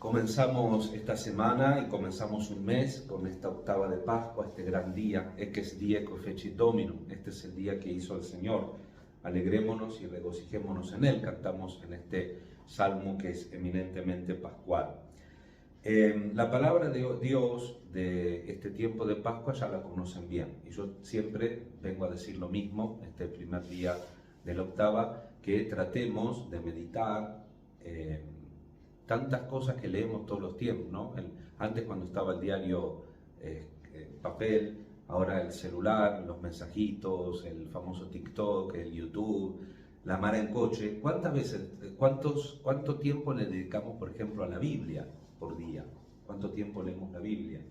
Comenzamos esta semana y comenzamos un mes con esta octava de Pascua, este gran día, Eques Diego Fecit Dominum. Este es el día que hizo el Señor. Alegrémonos y regocijémonos en Él. Cantamos en este salmo que es eminentemente pascual. La palabra de Dios de este tiempo de Pascua ya la conocen bien. Y yo siempre vengo a decir lo mismo, este primer día de la octava, que tratemos de meditar tantas cosas que leemos todos los tiempos, ¿no? Antes, cuando estaba el diario papel, ahora el celular, los mensajitos, el famoso TikTok, el YouTube, la mar en coche. ¿Cuántas veces, cuánto tiempo le dedicamos, por ejemplo, a la Biblia por día? ¿Cuánto tiempo leemos la Biblia?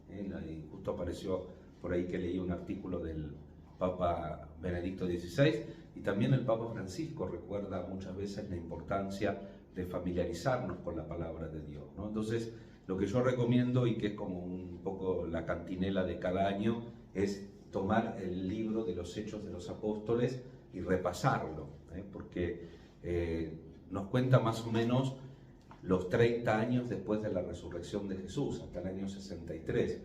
Y justo apareció por ahí que leí un artículo del Papa Benedicto XVI, y también el Papa Francisco recuerda muchas veces la importancia de familiarizarnos con la palabra de Dios, ¿no? Entonces, lo que yo recomiendo, y que es como un poco la cantinela de cada año, es tomar el libro de los Hechos de los Apóstoles y repasarlo, porque nos cuenta más o menos los 30 años después de la resurrección de Jesús, hasta el año 63.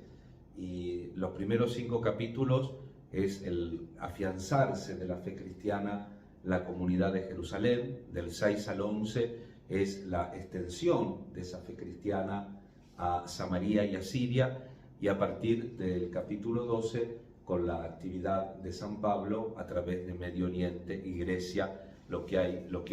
Y los primeros 5 capítulos es el afianzarse de la fe cristiana, la comunidad de Jerusalén. Del 6 al 11 es la extensión de esa fe cristiana a Samaria y a Siria, y a partir del capítulo 12 con la actividad de San Pablo a través de Medio Oriente y Grecia, lo que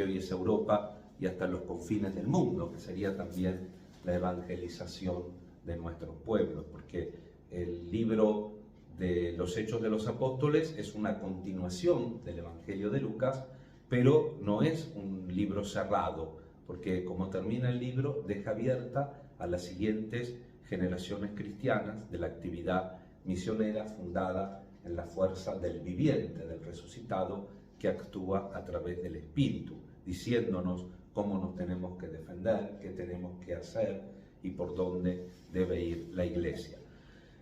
hoy es Europa, y hasta los confines del mundo, que sería también la evangelización de nuestros pueblos, porque el libro de los Hechos de los Apóstoles es una continuación del Evangelio de Lucas, pero no es un libro cerrado, porque como termina el libro, deja abierta a las siguientes generaciones cristianas de la actividad misionera fundada en la fuerza del viviente, del resucitado, que actúa a través del Espíritu, diciéndonos cómo nos tenemos que defender, qué tenemos que hacer y por dónde debe ir la Iglesia.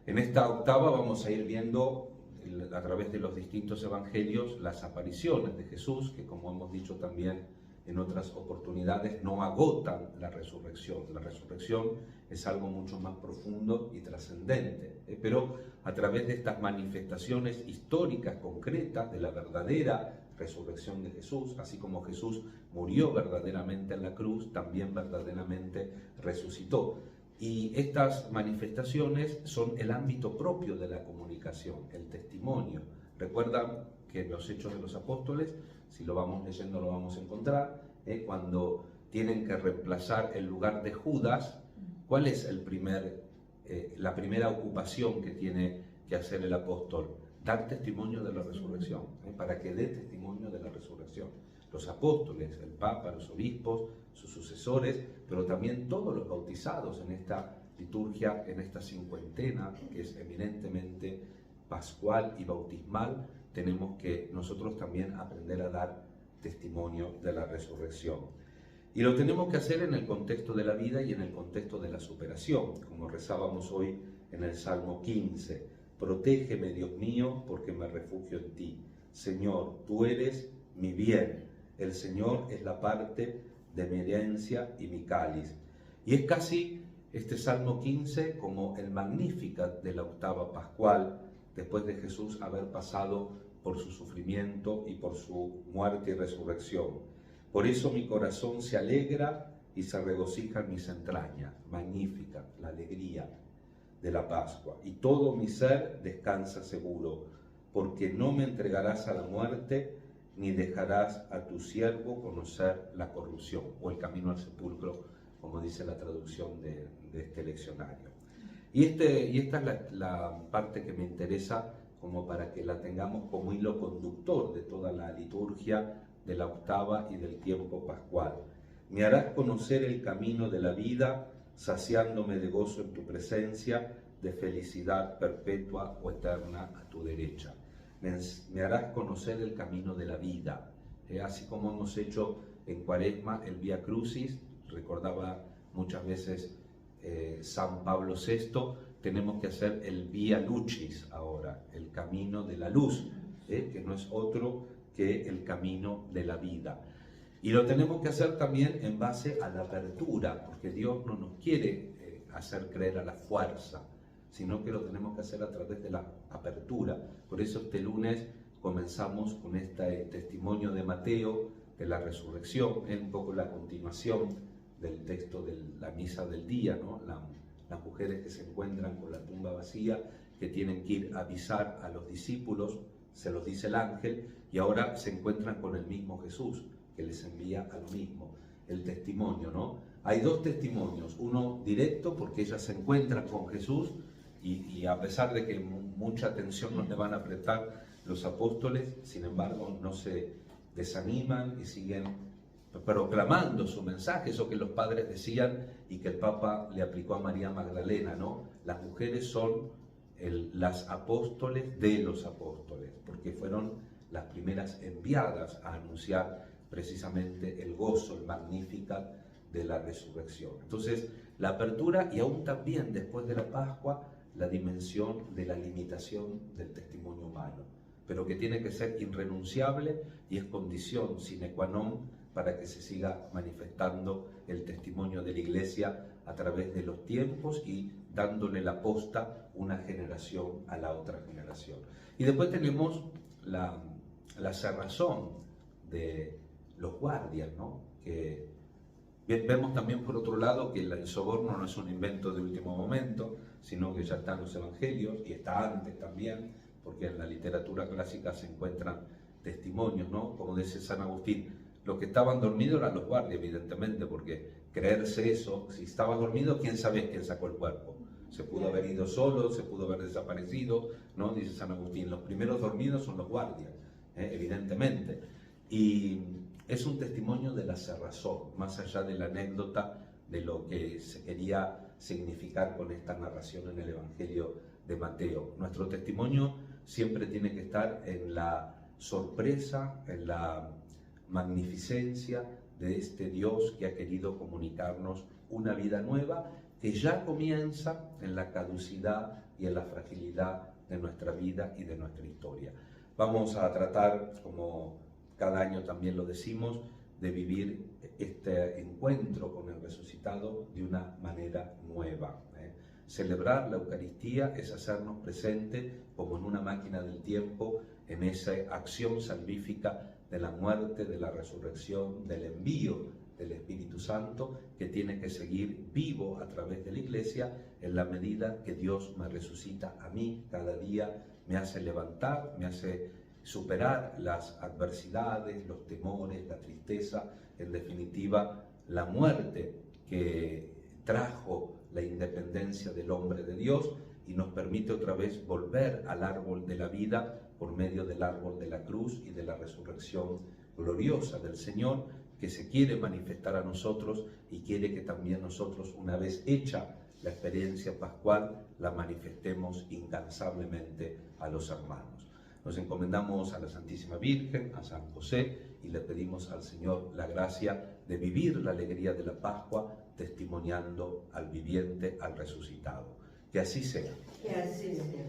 En esta octava vamos a ir viendo a través de los distintos evangelios las apariciones de Jesús, que, como hemos dicho también en otras oportunidades, no agotan la resurrección. La resurrección es algo mucho más profundo y trascendente, pero a través de estas manifestaciones históricas concretas de la verdadera resurrección de Jesús, así como Jesús murió verdaderamente en la cruz, también verdaderamente resucitó. Y estas manifestaciones son el ámbito propio de la comunicación, el testimonio. Recuerdan que en los Hechos de los Apóstoles, si lo vamos leyendo lo vamos a encontrar, cuando tienen que reemplazar el lugar de Judas, ¿cuál es la primera ocupación que tiene que hacer el apóstol? Dar testimonio de la resurrección, para que dé testimonio de la resurrección. Los apóstoles, el Papa, los obispos, sus sucesores, pero también todos los bautizados en esta liturgia, en esta cincuentena, que es eminentemente pascual y bautismal, tenemos que nosotros también aprender a dar testimonio de la resurrección. Y lo tenemos que hacer en el contexto de la vida y en el contexto de la superación, como rezábamos hoy en el Salmo 15. Protégeme, Dios mío, porque me refugio en ti. Señor, tú eres mi bien. El Señor es la parte de mi herencia y mi cáliz. Y es casi este Salmo 15 como el Magnificat de la octava pascual, después de Jesús haber pasado por su sufrimiento y por su muerte y resurrección. Por eso mi corazón se alegra y se regocija en mis entrañas. Magnífica, la alegría de la Pascua. Y todo mi ser descansa seguro, porque no me entregarás a la muerte, ni dejarás a tu siervo conocer la corrupción, o el camino al sepulcro, como dice la traducción de este leccionario. Y esta es la parte que me interesa, como para que la tengamos como hilo conductor de toda la liturgia de la octava y del tiempo pascual. Me harás conocer el camino de la vida, saciándome de gozo en tu presencia, de felicidad perpetua o eterna a tu derecha. Me harás conocer el camino de la vida, así como hemos hecho en Cuaresma el Vía Crucis. Recordaba muchas veces San Pablo VI, tenemos que hacer el Vía Lucis ahora, el camino de la luz, que no es otro que el camino de la vida. Y lo tenemos que hacer también en base a la apertura, porque Dios no nos quiere hacer creer a la fuerza, sino que lo tenemos que hacer a través de la apertura. Por eso este lunes comenzamos con este testimonio de Mateo, de la resurrección, es un poco la continuación del texto de la misa del día, ¿no? Las mujeres que se encuentran con la tumba vacía, que tienen que ir a avisar a los discípulos, se los dice el ángel, y ahora se encuentran con el mismo Jesús, que les envía a lo mismo, el testimonio, ¿no? Hay dos testimonios, uno directo porque ellas se encuentran con Jesús y a pesar de que mucha atención nos le van a prestar los apóstoles, sin embargo no se desaniman y siguen proclamando su mensaje, eso que los padres decían y que el Papa le aplicó a María Magdalena, ¿no? Las mujeres son las apóstoles de los apóstoles, porque fueron las primeras enviadas a anunciar precisamente el gozo, el Magnificat de la resurrección. Entonces, la apertura y aún también después de la Pascua, la dimensión de la limitación del testimonio humano, pero que tiene que ser irrenunciable y es condición sine qua non para que se siga manifestando el testimonio de la Iglesia a través de los tiempos y dándole la posta una generación a la otra generación. Y después tenemos la cerrazón de los guardias, ¿no? Que vemos también por otro lado que el soborno no es un invento de último momento, sino que ya está en los evangelios y está antes también, porque en la literatura clásica se encuentran testimonios, ¿no? Como dice San Agustín, los que estaban dormidos eran los guardias, evidentemente, porque creerse eso, si estabas dormido, ¿quién sabe quién sacó el cuerpo? Se pudo haber ido solo, se pudo haber desaparecido, ¿no? Dice San Agustín, los primeros dormidos son los guardias, evidentemente. Y es un testimonio de la cerrazón, más allá de la anécdota de lo que se quería significar con esta narración en el Evangelio de Mateo. Nuestro testimonio siempre tiene que estar en la sorpresa, en la magnificencia de este Dios que ha querido comunicarnos una vida nueva que ya comienza en la caducidad y en la fragilidad de nuestra vida y de nuestra historia. Vamos a tratar, como cada año también lo decimos, de vivir este encuentro con el resucitado de una manera nueva. Celebrar la Eucaristía es hacernos presente como en una máquina del tiempo en esa acción salvífica de la muerte, de la resurrección, del envío del Espíritu Santo, que tiene que seguir vivo a través de la Iglesia en la medida que Dios me resucita a mí cada día, me hace levantar, me hace superar las adversidades, los temores, la tristeza, en definitiva la muerte que trajo la independencia del hombre de Dios y nos permite otra vez volver al árbol de la vida por medio del árbol de la cruz y de la resurrección gloriosa del Señor, que se quiere manifestar a nosotros y quiere que también nosotros, una vez hecha la experiencia pascual, la manifestemos incansablemente a los hermanos. Nos encomendamos a la Santísima Virgen, a San José, y le pedimos al Señor la gracia de vivir la alegría de la Pascua, testimoniando al viviente, al resucitado. Que así sea. Que así sea.